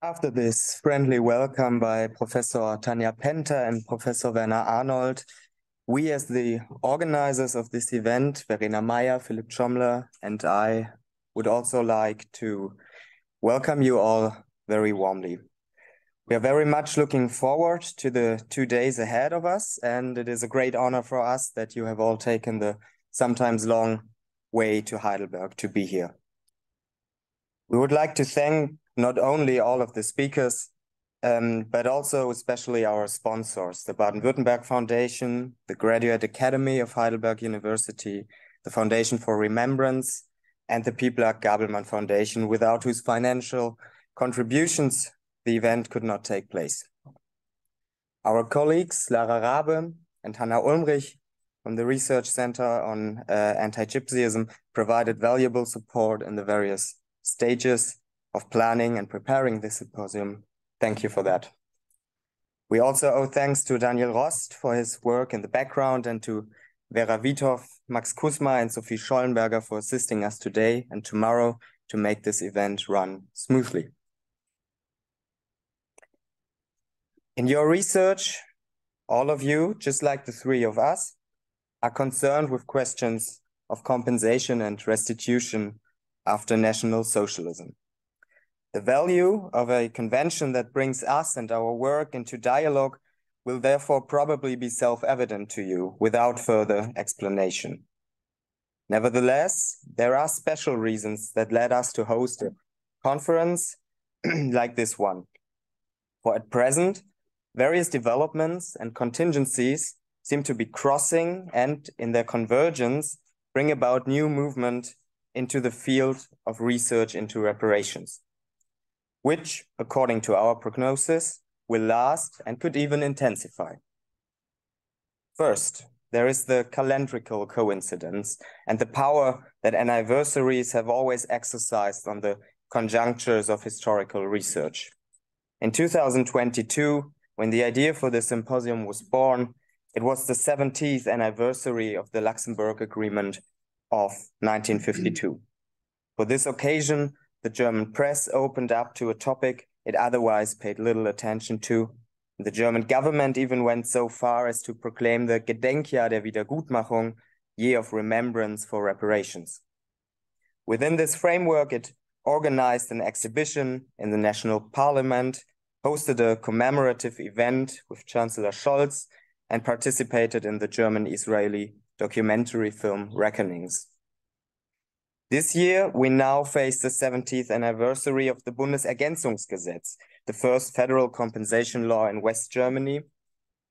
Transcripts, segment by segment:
After this friendly welcome by Professor Tanja Penter and Professor Werner Arnold, we as the organizers of this event, Verena Meier, Philipp Zschommler, and I, would also like to welcome you all very warmly. We are very much looking forward to the 2 days ahead of us, and it is a great honor for us that you have all taken the sometimes long way to Heidelberg to be here. We would like to thank not only all of the speakers, but also especially our sponsors, the Baden-Württemberg Foundation, the Graduate Academy of Heidelberg University, the Foundation for Remembrance, and the Pieplak Gabelmann Foundation, without whose financial contributions the event could not take place. Our colleagues, Lara Rabe and Hannah Ulmrich from the Research Center on Antigypsyism, provided valuable support in the various stages of planning and preparing this symposium. Thank you for that. We also owe thanks to Daniel Rost for his work in the background, and to Vera Withoff, Max Kusma, and Sophie Schollenberger for assisting us today and tomorrow to make this event run smoothly. In your research, all of you, just like the three of us, are concerned with questions of compensation and restitution after National Socialism. The value of a convention that brings us and our work into dialogue will therefore probably be self-evident to you without further explanation. Nevertheless, there are special reasons that led us to host a conference like this one. For at present, various developments and contingencies seem to be crossing and, in their convergence, bring about new movement into the field of research into reparations, which, according to our prognosis, will last and could even intensify. First, there is the calendrical coincidence and the power that anniversaries have always exercised on the conjunctures of historical research. In 2022, when the idea for the symposium was born, it was the 70th anniversary of the Luxembourg Agreement of 1952. For this occasion, the German press opened up to a topic it otherwise paid little attention to. The German government even went so far as to proclaim the Gedenkjahr der Wiedergutmachung, Year of Remembrance for Reparations. Within this framework, it organized an exhibition in the National Parliament, hosted a commemorative event with Chancellor Scholz, and participated in the German-Israeli documentary film Reckonings. This year, we now face the 70th anniversary of the Bundesergänzungsgesetz, the first federal compensation law in West Germany,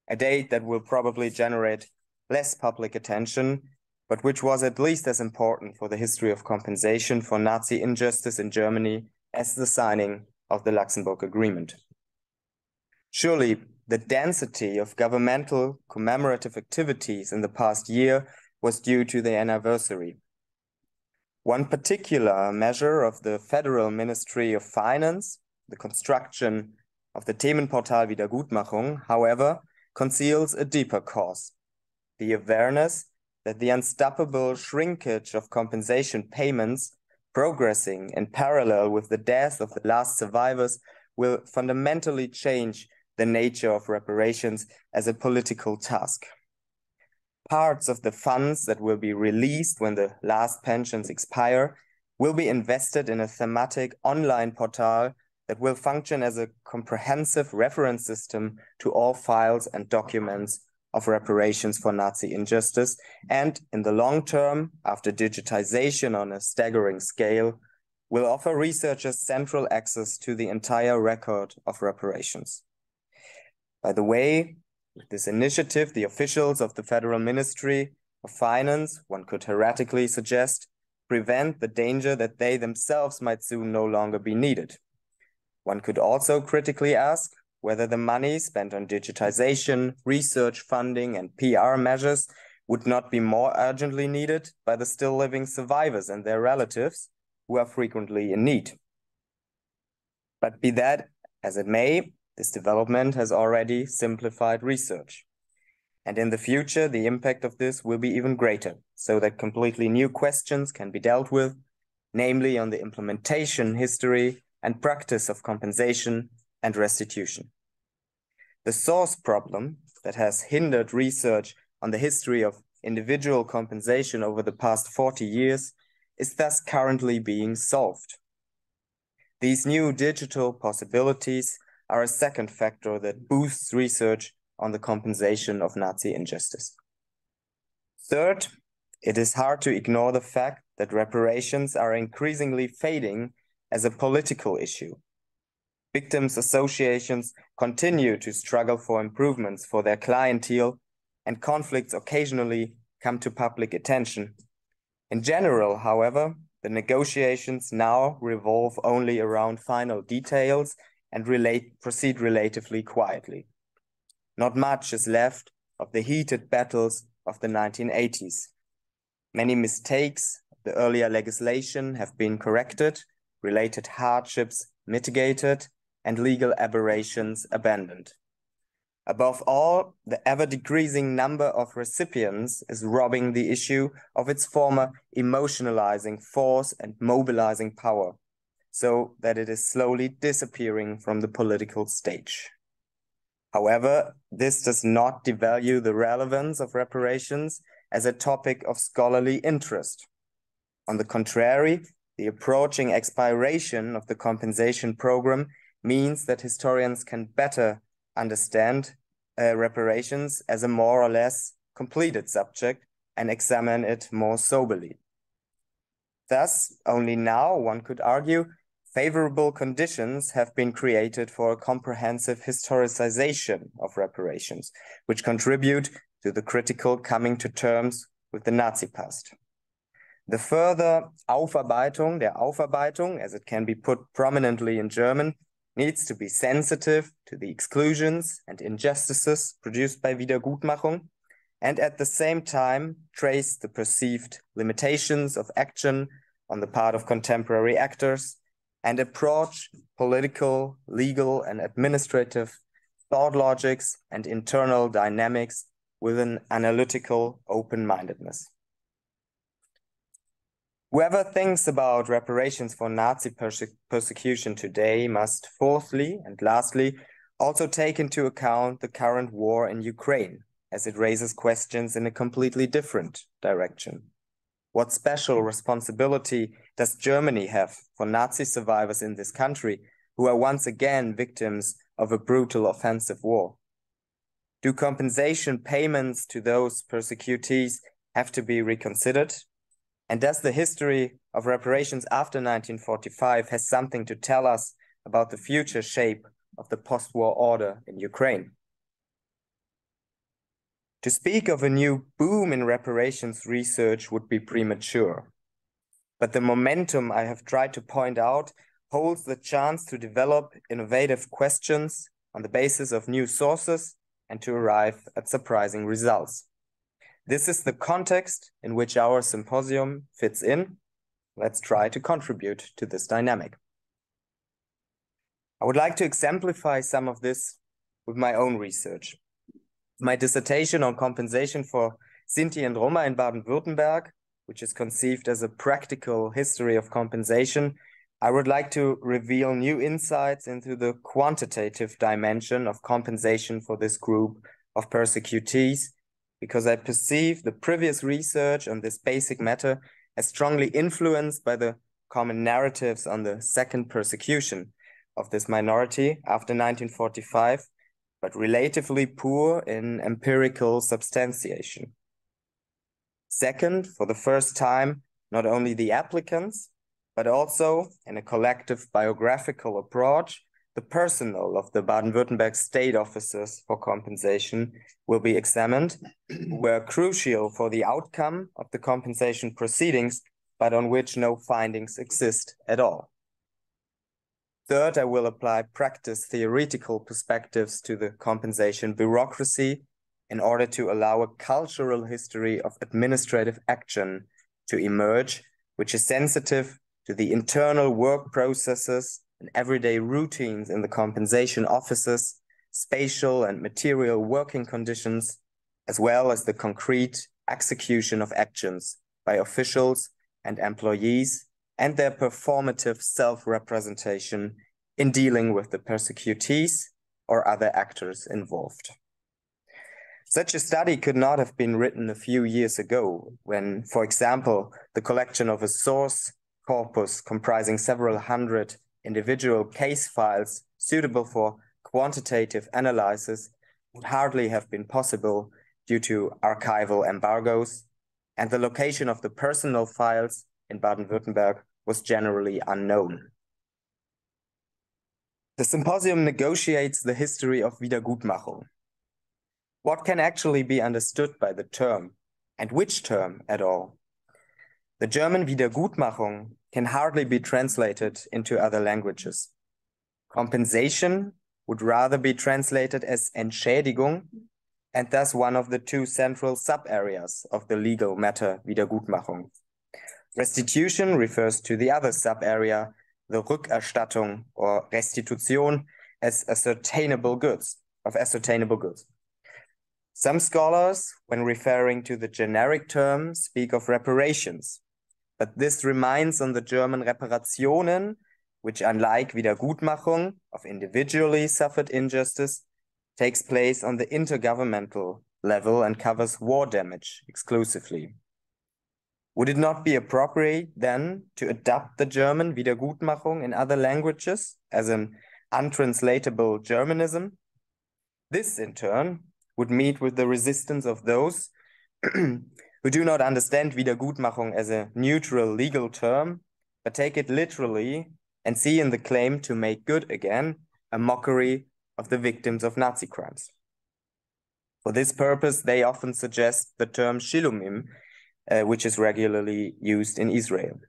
a date that will probably generate less public attention, but which was at least as important for the history of compensation for Nazi injustice in Germany as the signing of the Luxembourg Agreement. Surely, the density of governmental commemorative activities in the past year was due to the anniversary. One particular measure of the Federal Ministry of Finance, the construction of the Themenportal Wiedergutmachung, however, conceals a deeper cause: the awareness that the unstoppable shrinkage of compensation payments, progressing in parallel with the death of the last survivors, will fundamentally change the nature of reparations as a political task. Parts of the funds that will be released when the last pensions expire will be invested in a thematic online portal that will function as a comprehensive reference system to all files and documents of reparations for Nazi injustice, and in the long term, after digitization on a staggering scale, will offer researchers central access to the entire record of reparations. By the way, with this initiative, the officials of the Federal Ministry of Finance, one could heretically suggest, prevent the danger that they themselves might soon no longer be needed. One could also critically ask whether the money spent on digitization, research funding, and PR measures would not be more urgently needed by the still living survivors and their relatives, who are frequently in need. But be that as it may, this development has already simplified research. And in the future, the impact of this will be even greater, so that completely new questions can be dealt with, namely on the implementation history and practice of compensation and restitution. The source problem that has hindered research on the history of individual compensation over the past 40 years is thus currently being solved. These new digital possibilities are a second factor that boosts research on the compensation of Nazi injustice. Third, it is hard to ignore the fact that reparations are increasingly fading as a political issue. Victims' associations continue to struggle for improvements for their clientele, and conflicts occasionally come to public attention. In general, however, the negotiations now revolve only around final details and proceed relatively quietly. Not much is left of the heated battles of the 1980s. Many mistakes of the earlier legislation have been corrected, related hardships mitigated, and legal aberrations abandoned. Above all, the ever-decreasing number of recipients is robbing the issue of its former emotionalizing force and mobilizing power, so that it is slowly disappearing from the political stage. However, this does not devalue the relevance of reparations as a topic of scholarly interest. On the contrary, the approaching expiration of the compensation program means that historians can better understand reparations as a more or less completed subject and examine it more soberly. Thus, only now, one could argue, favorable conditions have been created for a comprehensive historicization of reparations, which contribute to the critical coming to terms with the Nazi past. The further Aufarbeitung, der Aufarbeitung, as it can be put prominently in German, needs to be sensitive to the exclusions and injustices produced by Wiedergutmachung, and at the same time trace the perceived limitations of action on the part of contemporary actors, and approach political, legal, and administrative thought logics and internal dynamics with an analytical open-mindedness. Whoever thinks about reparations for Nazi persecution today must fourthly and lastly also take into account the current war in Ukraine, as it raises questions in a completely different direction. What special responsibility does Germany have for Nazi survivors in this country who are once again victims of a brutal offensive war? Do compensation payments to those persecutees have to be reconsidered? And does the history of reparations after 1945 has something to tell us about the future shape of the post-war order in Ukraine? To speak of a new boom in reparations research would be premature. But the momentum I have tried to point out holds the chance to develop innovative questions on the basis of new sources and to arrive at surprising results. This is the context in which our symposium fits in. Let's try to contribute to this dynamic. I would like to exemplify some of this with my own research. My dissertation on compensation for Sinti and Roma in Baden-Württemberg, which is conceived as a practical history of compensation, I would like to reveal new insights into the quantitative dimension of compensation for this group of persecutees, because I perceive the previous research on this basic matter as strongly influenced by the common narratives on the second persecution of this minority after 1945, but relatively poor in empirical substantiation. Second, for the first time, not only the applicants, but also in a collective biographical approach, the personnel of the Baden-Württemberg state officers for compensation will be examined, who were crucial for the outcome of the compensation proceedings, but on which no findings exist at all. Third, I will apply practice theoretical perspectives to the compensation bureaucracy in order to allow a cultural history of administrative action to emerge, which is sensitive to the internal work processes and everyday routines in the compensation offices, spatial and material working conditions, as well as the concrete execution of actions by officials and employees and their performative self-representation in dealing with the persecutees or other actors involved. Such a study could not have been written a few years ago when, for example, the collection of a source corpus comprising several hundred individual case files suitable for quantitative analysis would hardly have been possible due to archival embargoes, and the location of the personal files in Baden-Württemberg was generally unknown. The symposium negotiates the history of Wiedergutmachung. What can actually be understood by the term, and which term at all? The German Wiedergutmachung can hardly be translated into other languages. Compensation would rather be translated as Entschädigung, and thus one of the two central sub-areas of the legal matter Wiedergutmachung. Restitution refers to the other sub-area, the Rückerstattung or Restitution, as ascertainable goods. Some scholars, when referring to the generic term, speak of reparations, but this reminds on the German Reparationen, which unlike Wiedergutmachung of individually suffered injustice, takes place on the intergovernmental level and covers war damage exclusively. Would it not be appropriate then to adapt the German Wiedergutmachung in other languages as an untranslatable Germanism? This, in turn, would meet with the resistance of those who do not understand Wiedergutmachung as a neutral legal term, but take it literally and see in the claim to make good again a mockery of the victims of Nazi crimes. For this purpose, they often suggest the term Shilumim, which is regularly used in Israel.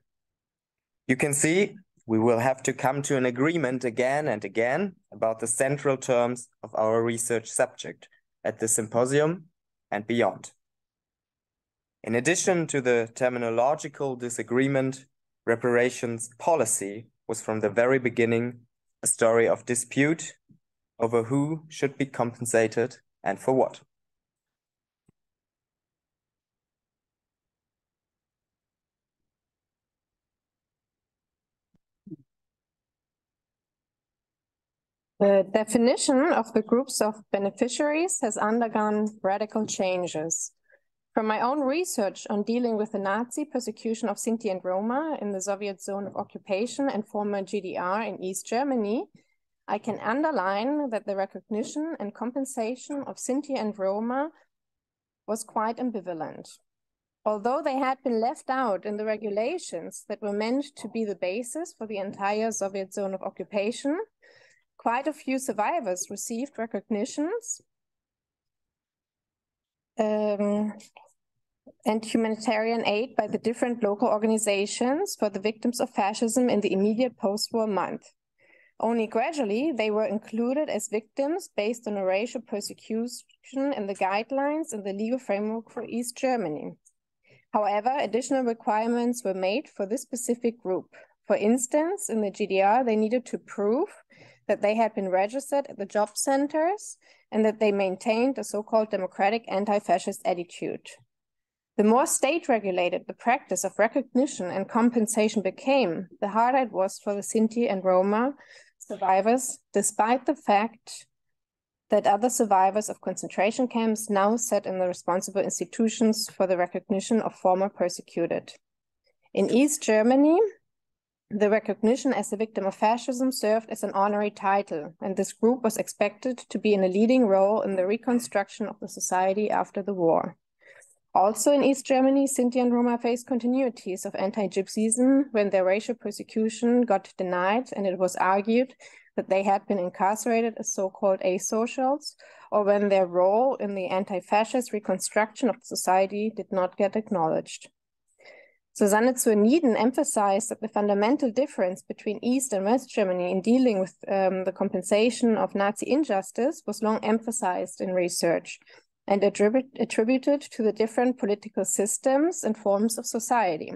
You can see we will have to come to an agreement again and again about the central terms of our research subject at the symposium and beyond. In addition to the terminological disagreement, reparations policy was from the very beginning a story of dispute over who should be compensated and for what. The definition of the groups of beneficiaries has undergone radical changes. From my own research on dealing with the Nazi persecution of Sinti and Roma in the Soviet zone of occupation and former GDR in East Germany, I can underline that the recognition and compensation of Sinti and Roma was quite ambivalent. Although they had been left out in the regulations that were meant to be the basis for the entire Soviet zone of occupation, quite a few survivors received recognitions and humanitarian aid by the different local organizations for the victims of fascism in the immediate post-war month. Only gradually they were included as victims based on a racial persecution in the guidelines and the legal framework for East Germany. However, additional requirements were made for this specific group. For instance, in the GDR, they needed to prove that they had been registered at the job centers and that they maintained a so-called democratic anti-fascist attitude. The more state-regulated the practice of recognition and compensation became, the harder it was for the Sinti and Roma survivors, despite the fact that other survivors of concentration camps now sat in the responsible institutions for the recognition of former persecuted. In East Germany, the recognition as a victim of fascism served as an honorary title, and this group was expected to be in a leading role in the reconstruction of the society after the war. Also in East Germany, Sinti and Roma faced continuities of anti-Gypsyism when their racial persecution got denied, and it was argued that they had been incarcerated as so-called asocials, or when their role in the anti-fascist reconstruction of the society did not get acknowledged. Susanne zur Nieden emphasized that the fundamental difference between East and West Germany in dealing with the compensation of Nazi injustice was long emphasized in research and attributed to the different political systems and forms of society.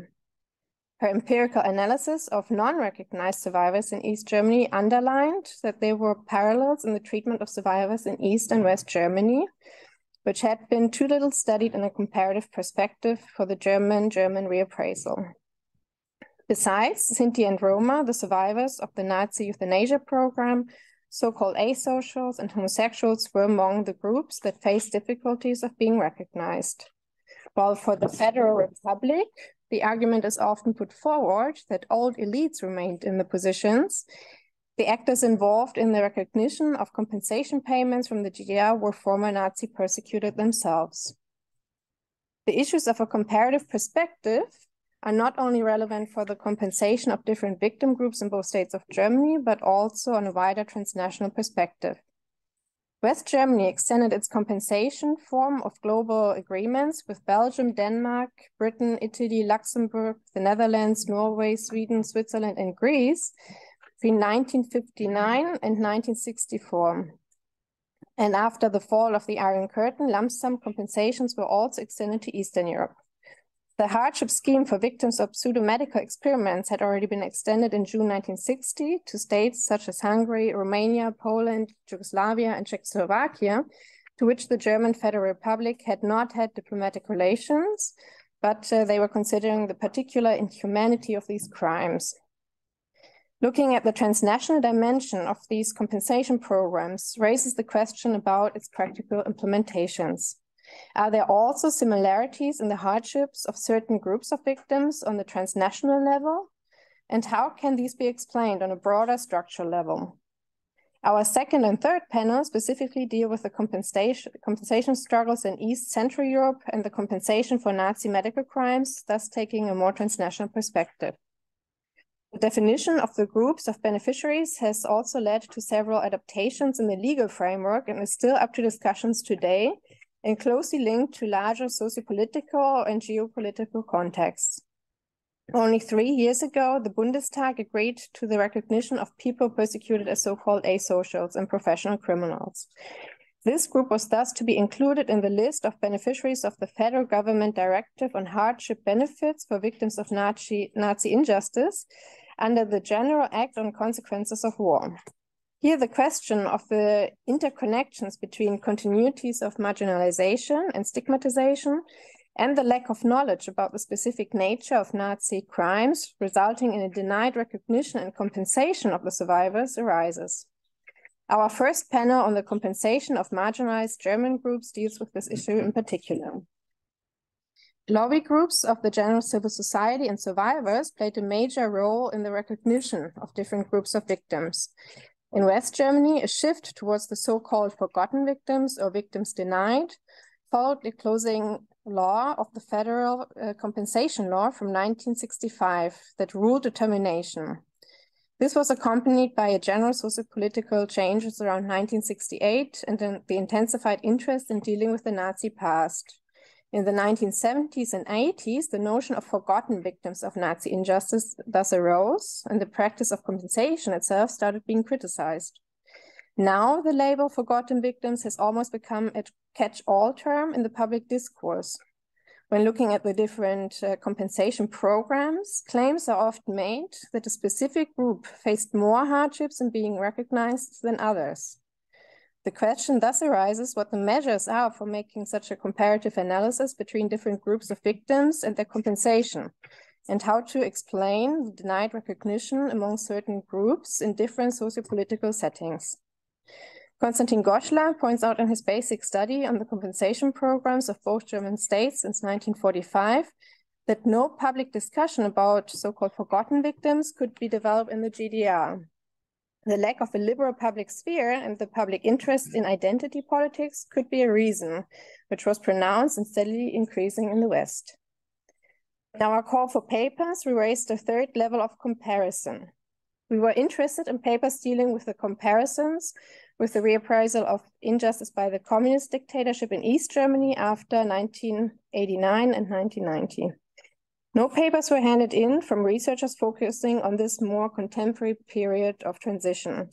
Her empirical analysis of non-recognized survivors in East Germany underlined that there were parallels in the treatment of survivors in East and West Germany, which had been too little studied in a comparative perspective for the German reappraisal. Besides Sinti and Roma, the survivors of the Nazi euthanasia program, so-called asocials and homosexuals were among the groups that faced difficulties of being recognized. While for the Federal Republic, the argument is often put forward that old elites remained in the positions, the actors involved in the recognition of compensation payments from the GDR were former Nazi persecuted themselves. The issues of a comparative perspective are not only relevant for the compensation of different victim groups in both states of Germany, but also on a wider transnational perspective. West Germany extended its compensation form of global agreements with Belgium, Denmark, Britain, Italy, Luxembourg, the Netherlands, Norway, Sweden, Switzerland, and Greece between 1959 and 1964. And after the fall of the Iron Curtain, lump sum compensations were also extended to Eastern Europe. The hardship scheme for victims of pseudo-medical experiments had already been extended in June 1960 to states such as Hungary, Romania, Poland, Yugoslavia, and Czechoslovakia, to which the German Federal Republic had not had diplomatic relations, but they were considering the particular inhumanity of these crimes. Looking at the transnational dimension of these compensation programs raises the question about its practical implementations. Are there also similarities in the hardships of certain groups of victims on the transnational level? And how can these be explained on a broader structural level? Our second and third panel specifically deal with the compensation struggles in East Central Europe and the compensation for Nazi medical crimes, thus taking a more transnational perspective. The definition of the groups of beneficiaries has also led to several adaptations in the legal framework and is still up to discussions today, and closely linked to larger sociopolitical and geopolitical contexts. Only 3 years ago, the Bundestag agreed to the recognition of people persecuted as so-called asocials and professional criminals. This group was thus to be included in the list of beneficiaries of the federal government directive on hardship benefits for victims of Nazi injustice under the General Act on Consequences of War. Here, the question of the interconnections between continuities of marginalization and stigmatization and the lack of knowledge about the specific nature of Nazi crimes resulting in a denied recognition and compensation of the survivors arises. Our first panel on the compensation of marginalized German groups deals with this issue in particular. Lobby groups of the general civil society and survivors played a major role in the recognition of different groups of victims. In West Germany, a shift towards the so-called forgotten victims or victims denied followed the closing law of the Federal Compensation Law from 1965 that ruled determination. This was accompanied by a general socio-political changes around 1968 and then the intensified interest in dealing with the Nazi past. In the 1970s and 80s, the notion of forgotten victims of Nazi injustice thus arose, and the practice of compensation itself started being criticized. Now, the label forgotten victims has almost become a catch-all term in the public discourse. When looking at the different compensation programs, claims are often made that a specific group faced more hardships in being recognized than others. The question thus arises what the measures are for making such a comparative analysis between different groups of victims and their compensation, and how to explain the denied recognition among certain groups in different sociopolitical settings. Konstantin Goschler points out in his basic study on the compensation programs of both German states since 1945 that no public discussion about so-called forgotten victims could be developed in the GDR. The lack of a liberal public sphere and the public interest in identity politics could be a reason, which was pronounced and steadily increasing in the West. In our call for papers, we raised a third level of comparison. We were interested in papers dealing with the comparisons with the reappraisal of injustice by the communist dictatorship in East Germany after 1989 and 1990. No papers were handed in from researchers focusing on this more contemporary period of transition,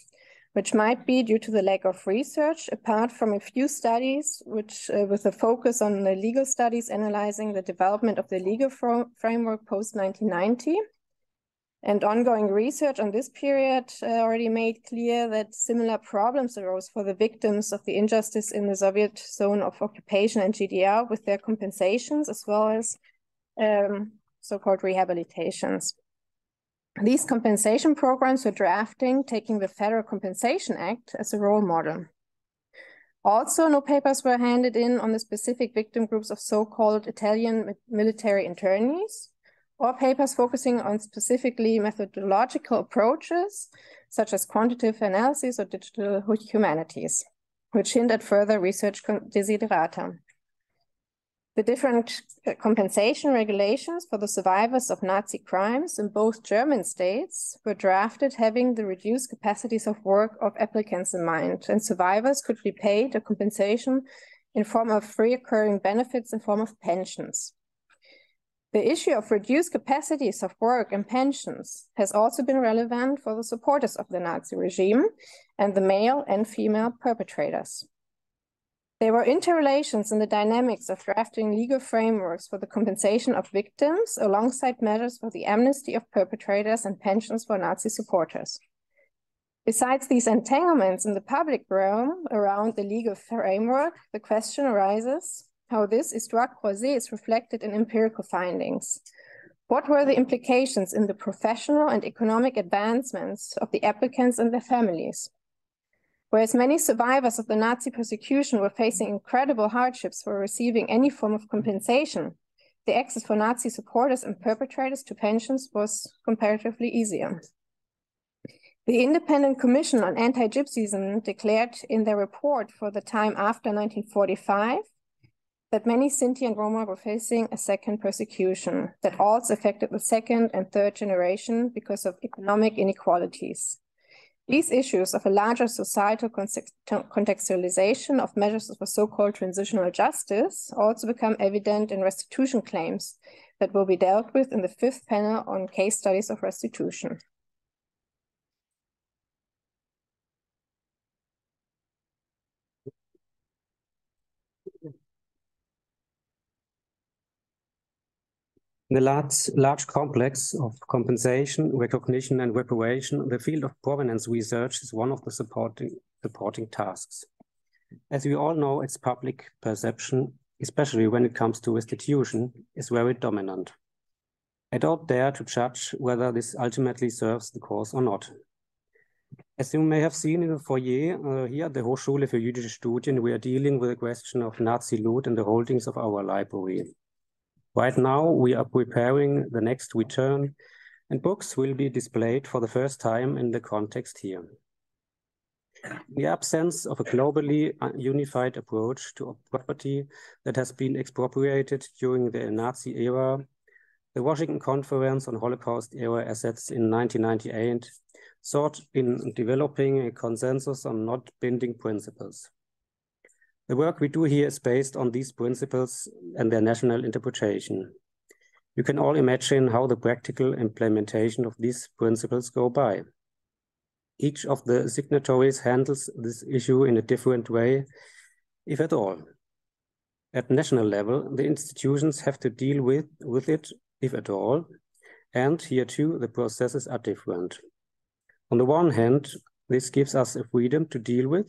which might be due to the lack of research, apart from a few studies which with a focus on the legal studies analyzing the development of the legal framework post-1990. And ongoing research on this period already made clear that similar problems arose for the victims of the injustice in the Soviet zone of occupation and GDR with their compensations as well as so-called rehabilitations. These compensation programs were drafting, taking the Federal Compensation Act as a role model. Also, no papers were handed in on the specific victim groups of so-called Italian military internees, or papers focusing on specifically methodological approaches, such as quantitative analysis or digital humanities, which hindered further research desiderata. The different compensation regulations for the survivors of Nazi crimes in both German states were drafted having the reduced capacities of work of applicants in mind, and survivors could be paid a compensation in form of recurring benefits in form of pensions. The issue of reduced capacities of work and pensions has also been relevant for the supporters of the Nazi regime and the male and female perpetrators. There were interrelations in the dynamics of drafting legal frameworks for the compensation of victims alongside measures for the amnesty of perpetrators and pensions for Nazi supporters. Besides these entanglements in the public realm around the legal framework, the question arises how this histoire croisée is reflected in empirical findings. What were the implications in the professional and economic advancements of the applicants and their families? Whereas many survivors of the Nazi persecution were facing incredible hardships for receiving any form of compensation, the access for Nazi supporters and perpetrators to pensions was comparatively easier. The Independent Commission on Antigypsyism declared in their report for the time after 1945 that many Sinti and Roma were facing a second persecution that also affected the second and third generation because of economic inequalities. These issues of a larger societal contextualization of measures for so-called transitional justice also become evident in restitution claims that will be dealt with in the fifth panel on case studies of restitution. In the large complex of compensation, recognition, and reparation, the field of provenance research is one of the supporting tasks. As we all know, its public perception, especially when it comes to restitution, is very dominant. I don't dare to judge whether this ultimately serves the cause or not. As you may have seen in the foyer, here at the Hochschule für Jüdische Studien, we are dealing with the question of Nazi loot in the holdings of our library. Right now, we are preparing the next return, and books will be displayed for the first time in the context here. In the absence of a globally unified approach to property that has been expropriated during the Nazi era, the Washington Conference on Holocaust-era Assets in 1998 sought in developing a consensus on not binding principles. The work we do here is based on these principles and their national interpretation. You can all imagine how the practical implementation of these principles go by. Each of the signatories handles this issue in a different way, if at all. At national level, the institutions have to deal with it, if at all, and here too, the processes are different. On the one hand, this gives us a freedom to deal with,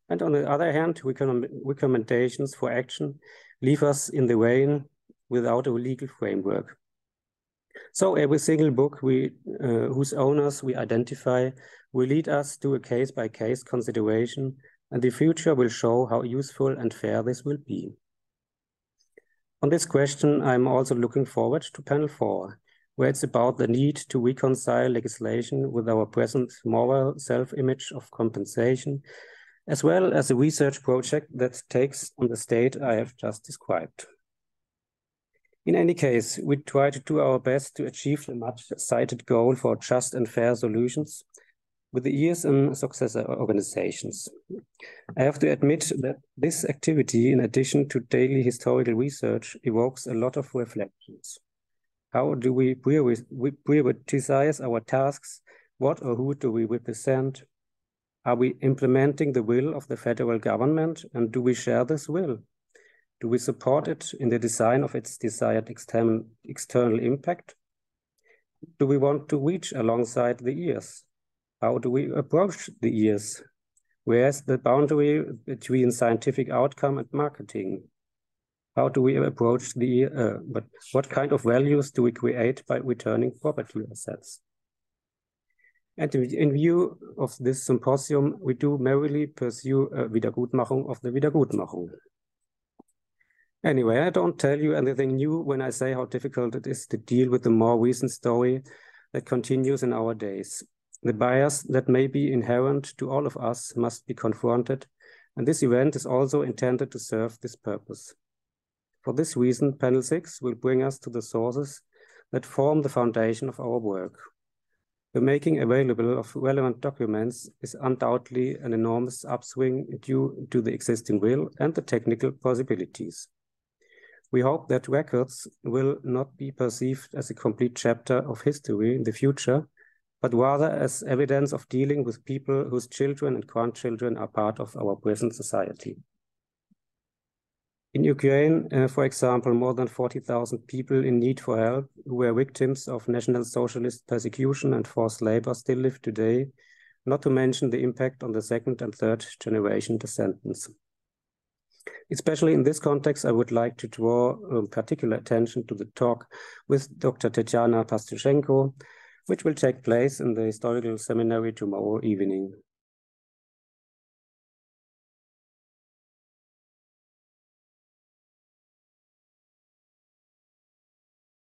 and on the other hand, recommendations for action leave us in the rain without a legal framework. So every single book whose owners we identify will lead us to a case-by-case consideration, and the future will show how useful and fair this will be. On this question, I'm also looking forward to panel 4, where it's about the need to reconcile legislation with our present moral self-image of compensation, as well as a research project that takes on the state I have just described. In any case, we try to do our best to achieve the much-cited goal for just and fair solutions with the ears and successor organizations. I have to admit that this activity, in addition to daily historical research, evokes a lot of reflections. How do we prioritize our tasks? What or who do we represent? Are we implementing the will of the federal government, and do we share this will? Do we support it in the design of its desired external impact? Do we want to reach alongside the ears? How do we approach the ears? Where is the boundary between scientific outcome and marketing? How do we approach the but what kind of values do we create by returning property assets? And in view of this symposium, we do merrily pursue a Wiedergutmachung of the Wiedergutmachung. Anyway, I don't tell you anything new when I say how difficult it is to deal with the more recent story that continues in our days. The bias that may be inherent to all of us must be confronted, and this event is also intended to serve this purpose. For this reason, panel 6 will bring us to the sources that form the foundation of our work. The making available of relevant documents is undoubtedly an enormous upswing due to the existing will and the technical possibilities. We hope that records will not be perceived as a complete chapter of history in the future, but rather as evidence of dealing with people whose children and grandchildren are part of our present society. In Ukraine, for example, more than 40,000 people in need for help who were victims of National Socialist persecution and forced labor still live today, not to mention the impact on the second and third generation descendants. Especially in this context, I would like to draw particular attention to the talk with Dr. Tetiana Pastyushenko, which will take place in the Historical Seminary tomorrow evening.